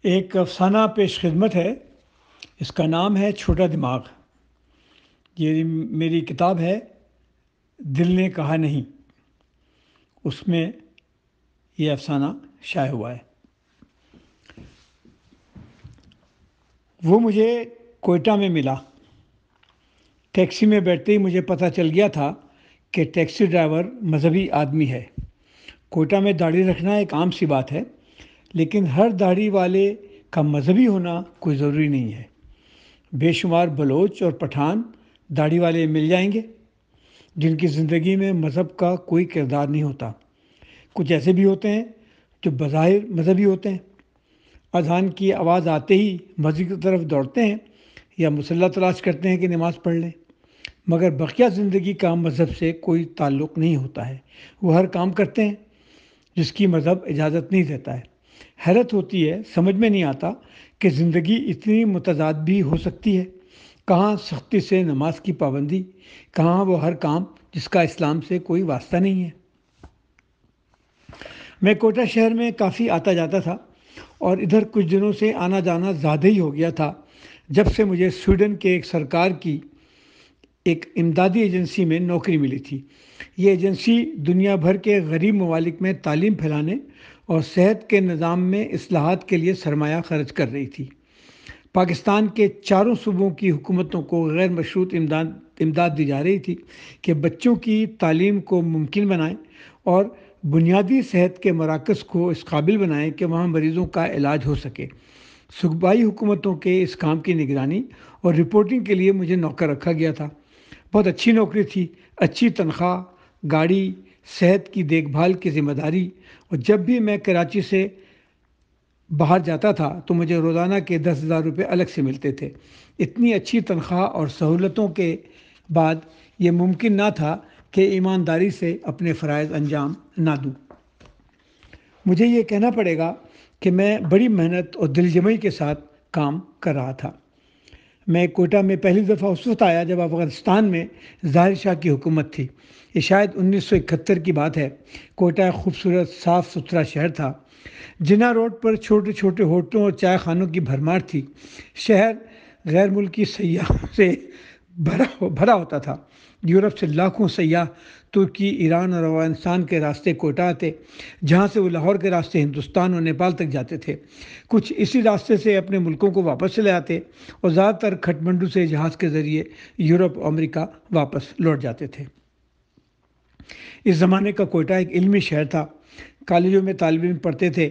ایک افسانہ پیش خدمت ہے۔ اس کا نام ہے چھوٹا دماغ۔ یہ میری کتاب ہے دل نے کہا نہیں، اس میں یہ افسانہ شائع ہوا ہے۔ وہ مجھے کوئٹہ میں ملا۔ ٹیکسی میں بیٹھتے ہی مجھے پتہ چل گیا تھا کہ ٹیکسی ڈرائیور مذہبی آدمی ہے۔ کوئٹہ میں داڑھی رکھنا ایک عام سی بات ہے، لیکن ہر داڑھی والے کا مذہبی ہونا کوئی ضروری نہیں ہے۔ بے شمار بلوچ اور پٹھان داڑھی والے مل جائیں گے جن کی زندگی میں مذہب کا کوئی کردار نہیں ہوتا۔ کچھ ایسے بھی ہوتے ہیں جو بظاہر مذہبی ہوتے ہیں، اذان کی آواز آتے ہی مسجد کی طرف دوڑتے ہیں یا مصلی تلاش کرتے ہیں کہ نماز پڑھ لیں، مگر بقیہ زندگی کا مذہب سے کوئی تعلق نہیں ہوتا ہے۔ وہ ہر کام کرتے ہیں جس کی مذہب اجازت نہیں دیتا ہے۔ حیرت ہوتی ہے، سمجھ میں نہیں آتا کہ زندگی اتنی متضاد بھی ہو سکتی ہے۔ کہاں سختی سے نماز کی پابندی، کہاں وہ ہر کام جس کا اسلام سے کوئی واسطہ نہیں ہے۔ میں کوئٹہ شہر میں کافی آتا جاتا تھا اور ادھر کچھ دنوں سے آنا جانا زیادہ ہی ہو گیا تھا جب سے مجھے سویڈن کے ایک سرکار کی ایک امدادی ایجنسی میں نوکری ملی تھی۔ یہ ایجنسی دنیا بھر کے غریب ممالک میں تعلیم پھیلانے اور صحت کے نظام میں اصلاحات کے لیے سرمایہ خرچ کر رہی تھی۔ پاکستان کے چاروں صوبوں کی حکومتوں کو غیر مشروط امداد دی جا رہی تھی کہ بچوں کی تعلیم کو ممکن بنائیں اور بنیادی صحت کے مراکز کو اس قابل بنائیں کہ وہاں مریضوں کا علاج ہو سکے۔ صوبائی حکومتوں کے اس کام کی نگرانی اور رپورٹنگ کے لیے مجھے نوکر رکھا گیا تھا۔ بہت اچھی نوکری تھی، اچھی تنخواہ، گاڑی، صحت کی دیکھ بھال کی ذمہ داری، اور جب بھی میں کراچی سے باہر جاتا تھا تو مجھے روزانہ کے 10,000 روپے الگ سے ملتے تھے۔ اتنی اچھی تنخواہ اور سہولتوں کے بعد یہ ممکن نہ تھا کہ ایمانداری سے اپنے فرائض انجام نہ دوں۔ مجھے یہ کہنا پڑے گا کہ میں بڑی محنت اور دل جمعی کے ساتھ کام کر رہا تھا۔ میں کوئٹہ میں پہلی دفعہ اس وقت آیا جب افغانستان میں ظاہر شاہ کی حکومت تھی۔ یہ شاید 1971 کی بات ہے۔ کوئٹہ ایک خوبصورت صاف ستھرا شہر تھا۔ جناح روڈ پر چھوٹے چھوٹے ہوٹلوں اور چائے خانوں کی بھرمار تھی۔ شہر غیر ملکی سیاحوں سے بھرا ہوتا تھا۔ یورپ سے لاکھوں سیاح ترکی، ایران اور افغانستان کے راستے کوئٹہ آتے، جہاں سے وہ لاہور کے راستے ہندوستان اور نیپال تک جاتے تھے۔ کچھ اسی راستے سے اپنے ملکوں کو واپس چلے آتے اور زیادہ تر کھٹمنڈو سے جہاز کے ذریعے یورپ اور امریکہ واپس لوٹ جاتے تھے۔ اس زمانے کا کوئٹہ ایک علمی شہر تھا۔ کالجوں میں طالب علم پڑھتے تھے۔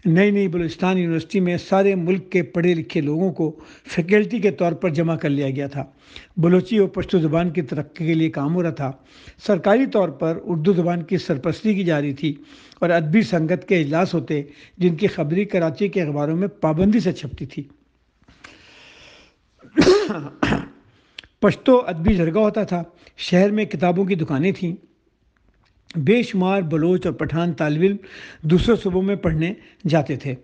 نئی بلوچستان یونیورسٹی میں سارے ملک کے پڑھے لکھے لوگوں کو فیکلٹی کے طور پر جمع کر لیا گیا تھا۔ بلوچی اور پشتو زبان کی ترقی کے لیے کام ہو رہا تھا۔ سرکاری طور پر اردو زبان کی سرپرستی کی جا رہی تھی اور ادبی سنگت کے اجلاس ہوتے جن کی خبری کراچی کے اخباروں میں پابندی سے چھپتی تھی۔ پشتو ادبی جرگہ ہوتا تھا۔ شہر میں کتابوں کی دکانیں تھیں۔ بے شمار بلوچ اور پٹھان طالب علم دوسرے صوبوں میں پڑھنے جاتے تھے۔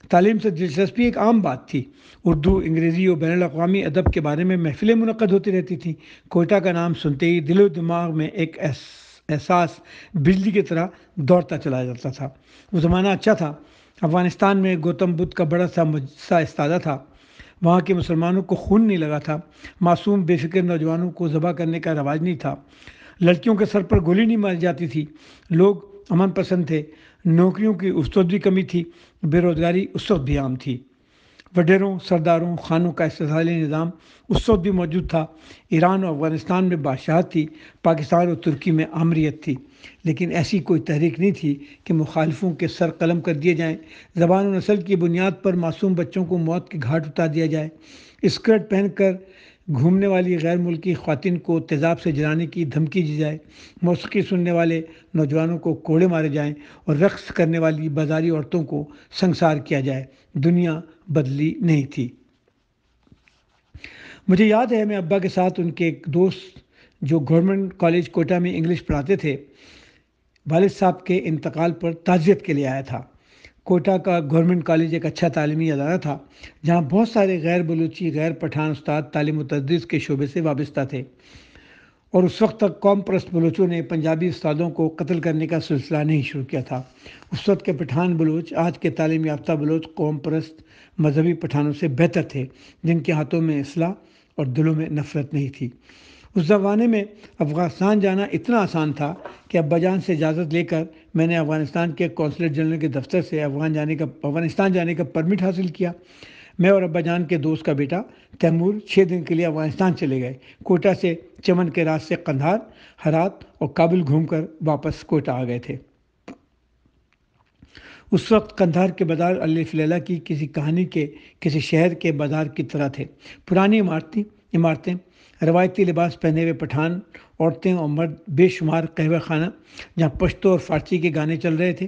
تعلیم سے دلچسپی ایک عام بات تھی۔ اردو، انگریزی اور بین الاقوامی ادب کے بارے میں محفلیں منعقد ہوتی رہتی تھیں۔ کوئٹہ کا نام سنتے ہی دل و دماغ میں ایک احساس بجلی کی طرح دوڑتا چلا جاتا تھا۔ وہ زمانہ اچھا تھا۔ افغانستان میں گوتم بدھ کا بڑا سا مجسمہ استادہ تھا۔ وہاں کے مسلمانوں کو خون نہیں لگا تھا۔ معصوم بے فکر نوجوانوں کو ذبح کرنے کا رواج نہیں تھا۔ لڑکیوں کے سر پر گولی نہیں ماری جاتی تھی۔ لوگ امن پسند تھے۔ نوکریوں کی اس وقت بھی کمی تھی۔ بے روزگاری اس وقت بھی عام تھی۔ وڈیروں، سرداروں، خانوں کا استحصالی نظام اس وقت بھی موجود تھا۔ ایران اور افغانستان میں بادشاہت تھی۔ پاکستان اور ترکی میں آمریت تھی۔ لیکن ایسی کوئی تحریک نہیں تھی کہ مخالفوں کے سر قلم کر دیے جائیں۔ زبان و نسل کی بنیاد پر معصوم بچوں کو موت کے گھاٹ اتار دیا جائے۔ اسکرٹ پہن کر گھومنے والی غیر ملکی خواتین کو تیزاب سے جلانے کی دھمکی دی جائے۔ موسیقی سننے والے نوجوانوں کو کوڑے مارے جائیں اور رقص کرنے والی بازاری عورتوں کو سنسار کیا جائے۔ دنیا بدلی نہیں تھی۔ مجھے یاد ہے میں ابا کے ساتھ ان کے ایک دوست جو گورنمنٹ کالج کوئٹہ میں انگلش پڑھاتے تھے، والد صاحب کے انتقال پر تعزیت کے لیے آیا تھا۔ کوئٹہ کا گورنمنٹ کالج ایک اچھا تعلیمی ادارہ تھا جہاں بہت سارے غیر بلوچی، غیر پٹھان استاد تعلیم و تدریس کے شعبے سے وابستہ تھے۔ اور اس وقت تک قوم پرست بلوچوں نے پنجابی استادوں کو قتل کرنے کا سلسلہ نہیں شروع کیا تھا۔ اس وقت کے پٹھان بلوچ آج کے تعلیم یافتہ بلوچ قوم پرست مذہبی پٹھانوں سے بہتر تھے، جن کے ہاتھوں میں اسلحہ اور دلوں میں نفرت نہیں تھی۔ اس زمانے میں افغانستان جانا اتنا آسان تھا کہ ابا جان سے اجازت لے کر میں نے افغانستان کے قونصلیٹ جنرل کے دفتر سے افغانستان جانے کا پرمٹ حاصل کیا۔ میں اور ابا جان کے دوست کا بیٹا تیمور 6 دن کے لیے افغانستان چلے گئے۔ کوئٹہ سے چمن کے راستے قندھار، ہرات اور کابل گھوم کر واپس کوئٹہ آ گئے تھے۔ اس وقت قندھار کے بازار الف لیلہ کی کسی کہانی کے کسی شہر کے بازار کی طرح تھے۔ پرانی عمارتیں، روایتی لباس پہنے ہوئے پٹھان عورتیں اور مرد، بے شمار قہوہ خانہ جہاں پشتو اور فارسی کے گانے چل رہے تھے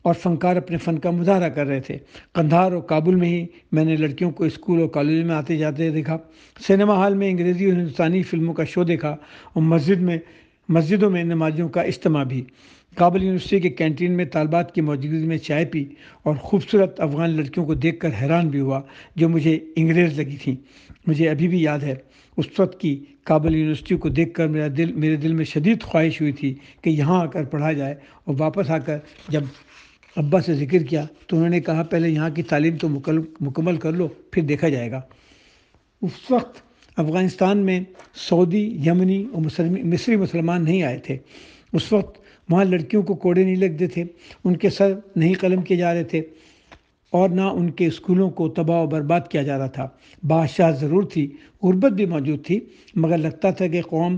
اور فنکار اپنے فن کا مظاہرہ کر رہے تھے۔ قندھار اور کابل میں ہی میں نے لڑکیوں کو اسکول اور کالج میں آتے جاتے دیکھا، سنیما ہال میں انگریزی اور ہندوستانی فلموں کا شو دیکھا اور مسجدوں میں نمازیوں کا اجتماع بھی۔ کابل یونیورسٹی کے کینٹین میں طالبات کی موجودگی میں چائے پی اور خوبصورت افغان لڑکیوں کو دیکھ کر حیران بھی ہوا جو مجھے انگریز لگی تھیں۔ مجھے ابھی بھی یاد ہے اس وقت کی کابل یونیورسٹی کو دیکھ کر میرے دل میں شدید خواہش ہوئی تھی کہ یہاں آ کر پڑھا جائے، اور واپس آ کر جب ابا سے ذکر کیا تو انہوں نے کہا پہلے یہاں کی تعلیم تو مکمل کر لو، پھر دیکھا جائے گا۔ اس وقت افغانستان میں سعودی، یمنی اور مصری مسلمان نہیں آئے تھے۔ اس وقت وہاں لڑکیوں کو کوڑے نہیں لگتے تھے، ان کے سر نہیں قلم کیے جا رہے تھے اور نہ ان کے اسکولوں کو تباہ و برباد کیا جا رہا تھا۔ بادشاہ ضرور تھی، غربت بھی موجود تھی، مگر لگتا تھا کہ قوم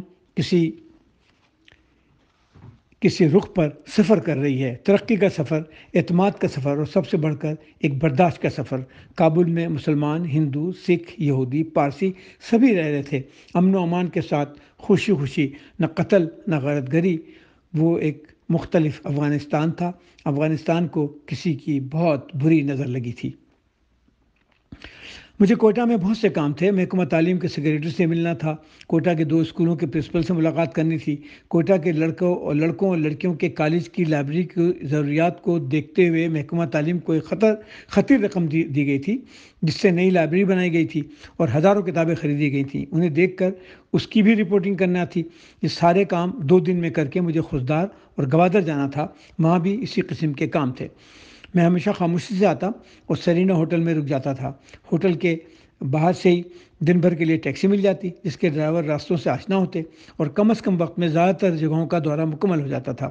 کسی رخ پر سفر کر رہی ہے، ترقی کا سفر، اعتماد کا سفر اور سب سے بڑھ کر ایک برداشت کا سفر۔ کابل میں مسلمان، ہندو، سکھ، یہودی، پارسی سبھی رہ رہے تھے امن و امان کے ساتھ، خوشی خوشی، نہ قتل نہ غارت گری۔ وہ ایک مختلف افغانستان تھا۔ افغانستان کو کسی کی بہت بری نظر لگی تھی۔ مجھے کوئٹہ میں بہت سے کام تھے۔ محکمہ تعلیم کے سیکریٹری سے ملنا تھا، کوئٹہ کے 2 اسکولوں کے پرنسپل سے ملاقات کرنی تھی، کوئٹہ کے لڑکوں اور لڑکیوں کے کالج کی لائبریری کی ضروریات کو دیکھتے ہوئے محکمہ تعلیم کو ایک خطیر رقم دی گئی تھی جس سے نئی لائبریری بنائی گئی تھی اور ہزاروں کتابیں خریدی گئی تھیں۔ انہیں دیکھ کر اس کی بھی رپورٹنگ کرنا تھی۔ یہ سارے کام 2 دن میں کر کے مجھے خضدار اور گوادر جانا تھا، وہاں بھی اسی قسم کے کام تھے۔ میں ہمیشہ خاموشی سے آتا اور سرینا ہوٹل میں رک جاتا تھا۔ ہوٹل کے باہر سے ہی دن بھر کے لیے ٹیکسی مل جاتی جس کے ڈرائیور راستوں سے آشنا ہوتے اور کم از کم وقت میں زیادہ تر جگہوں کا دورہ مکمل ہو جاتا تھا۔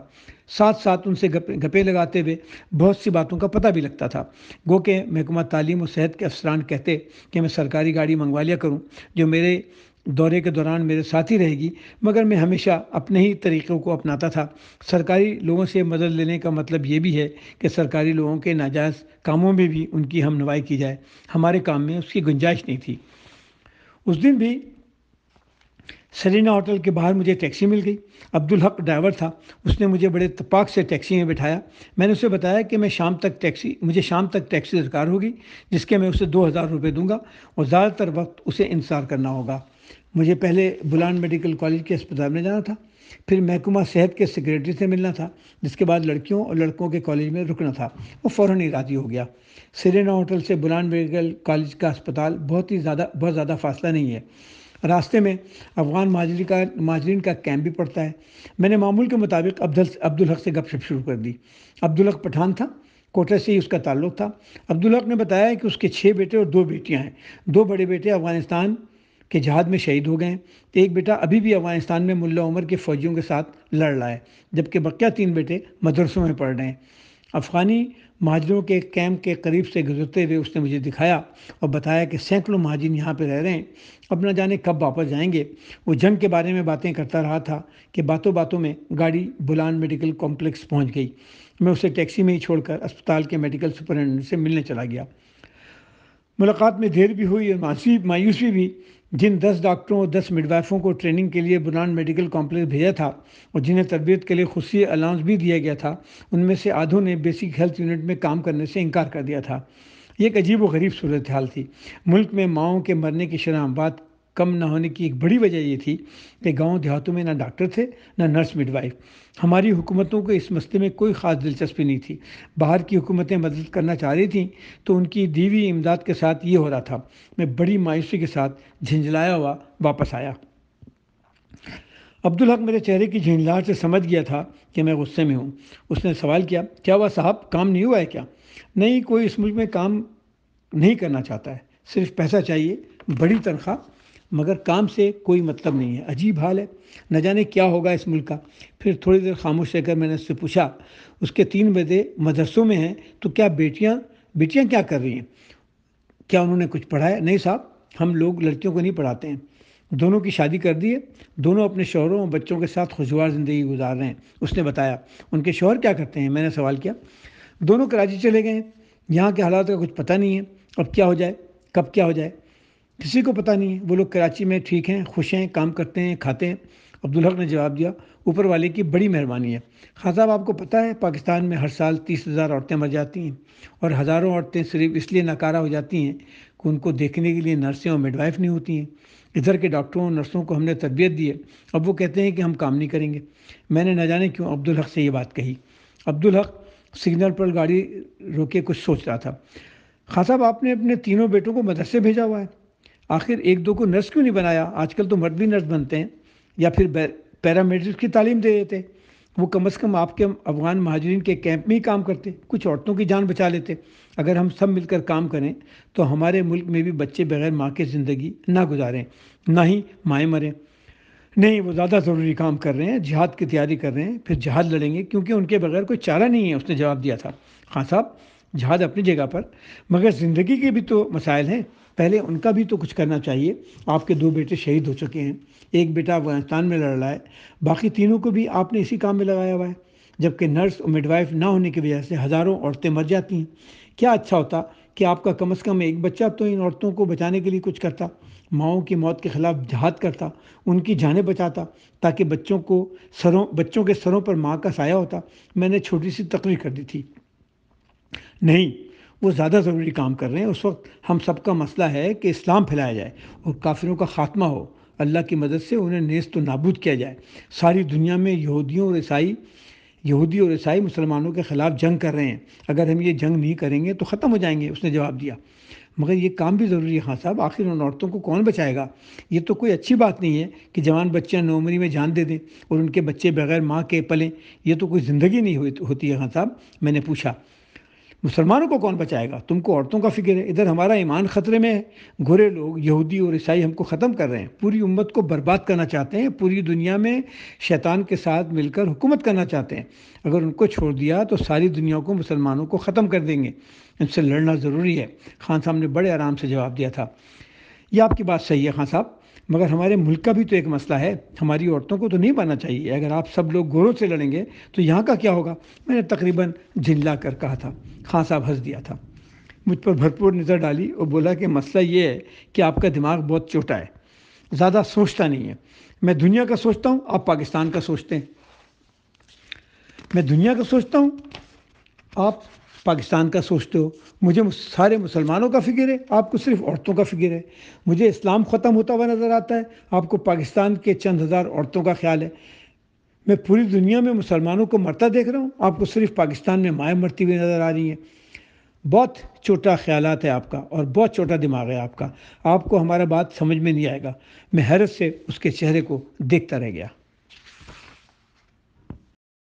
ساتھ ساتھ ان سے گپے لگاتے ہوئے بہت سی باتوں کا پتہ بھی لگتا تھا۔ گو کہ محکمہ تعلیم و صحت کے افسران کہتے کہ میں سرکاری گاڑی منگوا لیا کروں جو میرے دورے کے دوران میرے ساتھ ہی رہے گی، مگر میں ہمیشہ اپنے ہی طریقوں کو اپناتا تھا۔ سرکاری لوگوں سے مدد لینے کا مطلب یہ بھی ہے کہ سرکاری لوگوں کے ناجائز کاموں میں بھی ان کی ہم نوائی کی جائے۔ ہمارے کام میں اس کی گنجائش نہیں تھی۔ اس دن بھی سرینا ہوٹل کے باہر مجھے ٹیکسی مل گئی۔ عبدالحق ڈرائیور تھا، اس نے مجھے بڑے اتفاق سے ٹیکسی میں بٹھایا۔ میں نے اسے بتایا کہ مجھے شام تک ٹیکسی درکار ہوگی جس کے میں اسے 2000 روپے دوں گا اور زیادہ تر وقت اسے انتظار کرنا ہوگا۔ مجھے پہلے بلان میڈیکل کالج کے اسپتال میں جانا تھا، پھر محکمہ صحت کے سیکریٹری سے ملنا تھا، جس کے بعد لڑکیوں اور لڑکوں کے کالج میں رکنا تھا۔ وہ فوراً ہی راضی ہو گیا۔ سرینا ہوٹل سے بلان میڈیکل کالج کا اسپتال بہت زیادہ فاصلہ نہیں ہے۔ راستے میں افغان مہاجرین کا کیمپ بھی پڑتا ہے۔ میں نے معمول کے مطابق عبدالحق سے گپ شپ شروع کر دی۔ عبدالحق پٹھان تھا، کوٹہ سے ہی اس کا تعلق تھا۔ عبدالحق نے بتایا کہ اس کے 6 بیٹے اور 2 بیٹیاں ہیں۔ 2 بڑے بیٹے افغانستان کے جہاد میں شہید ہو گئے ہیں، ایک بیٹا ابھی بھی افغانستان میں ملا عمر کے فوجیوں کے ساتھ لڑ رہا ہے، جبکہ بقیہ 3 بیٹے مدرسوں میں پڑھ رہے ہیں۔ افغانی مہاجروں کے کیمپ کے قریب سے گزرتے ہوئے اس نے مجھے دکھایا اور بتایا کہ سینکڑوں مہاجرین یہاں پہ رہ رہے ہیں، اب نہ جانے کب واپس جائیں گے۔ وہ جنگ کے بارے میں باتیں کرتا رہا تھا کہ باتوں میں گاڑی بلان میڈیکل کمپلیکس پہنچ گئی۔ میں اسے ٹیکسی میں ہی چھوڑ کر اسپتال کے میڈیکل سپرنٹینڈنٹ سے ملنے چلا گیا۔ ملاقات میں دیر بھی ہوئی اور مایوسی بھی۔ جن 10 ڈاکٹروں اور 10 مڈوائفوں کو ٹریننگ کے لیے بلان میڈیکل کمپلیکس بھیجا تھا اور جنہیں تربیت کے لیے خصوصی الاؤنس بھی دیا گیا تھا، ان میں سے آدھوں نے بیسک ہیلتھ یونٹ میں کام کرنے سے انکار کر دیا تھا۔ یہ ایک عجیب و غریب صورتحال تھی۔ ملک میں ماؤں کے مرنے کی شرح بات کم نہ ہونے کی ایک بڑی وجہ یہ تھی کہ گاؤں دیہاتوں میں نہ ڈاکٹر تھے نہ نرس مڈوائف۔ ہماری حکومتوں کو اس مسئلے میں کوئی خاص دلچسپی نہیں تھی۔ باہر کی حکومتیں مدد کرنا چاہ رہی تھیں تو ان کی دی ہوئی امداد کے ساتھ یہ ہو رہا تھا۔ میں بڑی مایوسی کے ساتھ جھنجھلایا ہوا واپس آیا۔ عبدالحق میرے چہرے کی جھنجھلاہٹ سے سمجھ گیا تھا کہ میں غصے میں ہوں۔ اس نے سوال کیا، کیا ہوا صاحب، کام نہیں ہوا ہے کیا؟ نہیں، کوئی اس ملک میں کام نہیں کرنا چاہتا ہے، صرف پیسہ چاہیے، بڑی تنخواہ، مگر کام سے کوئی مطلب نہیں ہے۔ عجیب حال ہے، نہ جانے کیا ہوگا اس ملک کا۔ پھر تھوڑی دیر خاموش رہ کر میں نے اس سے پوچھا، اس کے 3 بیٹے مدرسوں میں ہیں تو کیا بیٹیاں کیا کر رہی ہیں؟ کیا انہوں نے کچھ پڑھا ہے؟ نہیں صاحب، ہم لوگ لڑکیوں کو نہیں پڑھاتے ہیں۔ دونوں کی شادی کر دی ہے، دونوں اپنے شوہروں اور بچوں کے ساتھ خوشگوار زندگی گزار رہے ہیں۔ اس نے بتایا۔ ان کے شوہر کیا کرتے ہیں؟ میں نے سوال کیا۔ دونوں کراچی چلے گئے ہیں، یہاں کے حالات کا کچھ پتہ نہیں ہے، اب کیا ہو جائے، کب کیا ہو جائے، کسی کو پتہ نہیں ہے۔ وہ لوگ کراچی میں ٹھیک ہیں، خوش ہیں، کام کرتے ہیں، کھاتے ہیں۔ عبدالحق نے جواب دیا، اوپر والے کی بڑی مہربانی ہے۔ خان صاحب، آپ کو پتہ ہے پاکستان میں ہر سال 30,000 عورتیں مر جاتی ہیں، اور ہزاروں عورتیں صرف اس لیے ناکارہ ہو جاتی ہیں کہ ان کو دیکھنے کے لیے نرسیں اور مڈوائف نہیں ہوتی ہیں۔ ادھر کے ڈاکٹروں اور نرسوں کو ہم نے تربیت دی ہے، اب وہ کہتے ہیں کہ ہم کام نہیں کریں گے۔ میں نے نہ جانے کیوں عبدالحق سے یہ بات کہی۔ عبدالحق سگنل پر گاڑی روکے کچھ سوچ رہا تھا۔ خان صاحب، آپ نے اپنے تینوں بیٹوں کو مدرسے بھیجا ہوا ہے، آخر ایک دو کو نرس کیوں نہیں بنایا؟ آج کل تو مرد بھی نرس بنتے ہیں، یا پھر پیرامیڈرکس کی تعلیم دے دیتے، وہ کم از کم آپ کے افغان مہاجرین کے کیمپ میں ہی کام کرتے، کچھ عورتوں کی جان بچا لیتے۔ اگر ہم سب مل کر کام کریں تو ہمارے ملک میں بھی بچے بغیر ماں کے زندگی نہ گزاریں، نہ ہی مائیں مریں۔ نہیں، وہ زیادہ ضروری کام کر رہے ہیں، جہاد کی تیاری کر رہے ہیں، پھر جہاد لڑیں گے کیونکہ ان کے بغیر کوئی چارہ نہیں ہے، اس نے جواب دیا تھا۔ خان صاحب، جہاد اپنی جگہ پر، مگر زندگی کے بھی تو مسائل ہیں، پہلے ان کا بھی تو کچھ کرنا چاہیے۔ آپ کے 2 بیٹے شہید ہو چکے ہیں، ایک بیٹا افغانستان میں لڑ رہا ہے، باقی تینوں کو بھی آپ نے اسی کام میں لگایا ہوا ہے، جبکہ نرس اور مڈوائف نہ ہونے کی وجہ سے ہزاروں عورتیں مر جاتی ہیں۔ کیا اچھا ہوتا کہ آپ کا کم از کم ایک بچہ تو ان عورتوں کو بچانے کے لیے کچھ کرتا، ماؤں کی موت کے خلاف جہاد کرتا، ان کی جانیں بچاتا، تاکہ بچوں کے سروں پر ماں کا سایہ ہوتا۔ میں نے چھوٹی سی تقریر کر دی تھی۔ نہیں، وہ زیادہ ضروری کام کر رہے ہیں۔ اس وقت ہم سب کا مسئلہ ہے کہ اسلام پھیلایا جائے اور کافروں کا خاتمہ ہو، اللہ کی مدد سے انہیں نیست و نابود کیا جائے۔ ساری دنیا میں یہودی اور عیسائی مسلمانوں کے خلاف جنگ کر رہے ہیں، اگر ہم یہ جنگ نہیں کریں گے تو ختم ہو جائیں گے، اس نے جواب دیا۔ مگر یہ کام بھی ضروری ہے خان صاحب، آخر ان عورتوں کو کون بچائے گا؟ یہ تو کوئی اچھی بات نہیں ہے کہ جوان بچیاں نوعمری میں جان دے دیں اور ان کے بچے بغیر ماں کے پلیں، یہ تو کوئی زندگی نہیں ہوتی ہے خان صاحب۔ میں نے پوچھا، مسلمانوں کو کون بچائے گا؟ تم کو عورتوں کا فکر ہے، ادھر ہمارا ایمان خطرے میں ہے، گورے لوگ یہودی اور عیسائی ہم کو ختم کر رہے ہیں، پوری امت کو برباد کرنا چاہتے ہیں، پوری دنیا میں شیطان کے ساتھ مل کر حکومت کرنا چاہتے ہیں۔ اگر ان کو چھوڑ دیا تو ساری دنیا کو مسلمانوں کو ختم کر دیں گے، ان سے لڑنا ضروری ہے۔ خان صاحب نے بڑے آرام سے جواب دیا تھا، یہ آپ کی بات صحیح ہے خان صاحب، مگر ہمارے ملک کا بھی تو ایک مسئلہ ہے، ہماری عورتوں کو تو نہیں بننا چاہیے، اگر آپ سب لوگ گوروں سے لڑیں گے تو یہاں کا کیا ہوگا؟ میں نے تقریباً جھنجلا کر کہا تھا۔ خان صاحب ہنس دیا تھا، مجھ پر بھرپور نظر ڈالی اور بولا کہ مسئلہ یہ ہے کہ آپ کا دماغ بہت چھوٹا ہے، زیادہ سوچتا نہیں ہے۔ میں دنیا کا سوچتا ہوں، آپ پاکستان کا سوچتے ہیں۔ میں دنیا کا سوچتا ہوں، آپ پاکستان کا سوچتے ہو۔ مجھے سارے مسلمانوں کا فکر ہے، آپ کو صرف عورتوں کا فکر ہے۔ مجھے اسلام ختم ہوتا ہوا نظر آتا ہے، آپ کو پاکستان کے چند ہزار عورتوں کا خیال ہے۔ میں پوری دنیا میں مسلمانوں کو مرتا دیکھ رہا ہوں، آپ کو صرف پاکستان میں مائیں مرتی ہوئی نظر آ رہی ہیں۔ بہت چھوٹا خیالات ہے آپ کا، اور بہت چھوٹا دماغ ہے آپ کا، آپ کو ہمارا بات سمجھ میں نہیں آئے گا۔ میں حیرت سے اس کے چہرے کو دیکھتا رہ گیا۔